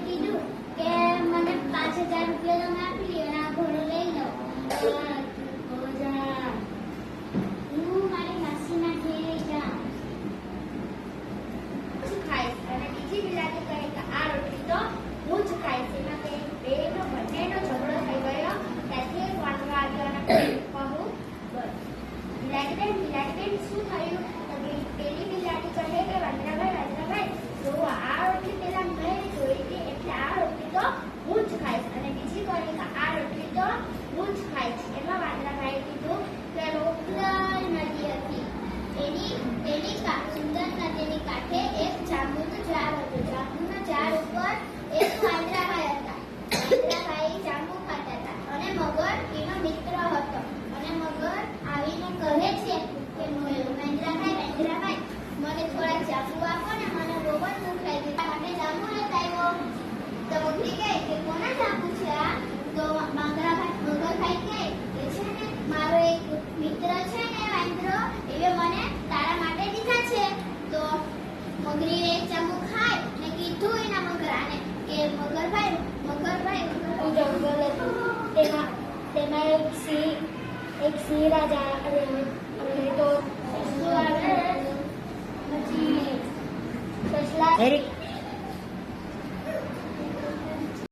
કીધું કે મને 5000 રૂપિયા તમે આપી લ્યો અને આ ઘોડો લઈ લો. હું મારી માસીના ઘેરે જાઉં. હું ખાઈશ. અને બીજી બિલાડી કહે કે આ રોટલી તો હું જ ખાઈશ. એમાં બંનેનો ઝઘડો થઈ ગયો. ત્યાંથી એક વાંદરો આવ્યો અને કહું બિલાડીબેન શું થયું? તો પેલી બિલાડી કહે કે વાંદરાભાઈ જો આ રોટલી પેલા મેં જોઈ હતી એટલે આ રોટલી તો હું જ ખાઈશ. અને બીજી કહે કે આ રોટલી તો હું જ ખાઈશ. એમાં વાંદરાભાઈએ કીધું કે સુંદર નદી હતી. એની સુંદર નદીની કાંઠે એક જાંબુનું ઝાડ હતું. જાંબુના ઝાડ ઉપર એક વાંદરાભાઈ હતા. વાંદરાભાઈ જાંબુ ખાતા હતા અને મગર એનો મિત્ર હતો. અને મગર આવીને કહે છે કે વાંદરાભાઈ મને થોડા જાંબુ આપો ને, મને બહુ જ ભૂખ લાગી માટે જાંબુ લેતા આવ્યો. તો મગરી કહે કે કોના જાંબુ છે આ? તો મગરભાઈ કહે કે છે ને મારો એક મિત્ર છે ને વાંદરો, એ મને તારા માટે દીધા છે. તો મગરીએ એક જાંબુ ખાય ને કીધું એના મગરાને કે મગરભાઈ જંગલ હતું. તેમાં એક સિંહ રાજા રહેતો. પછી સસલા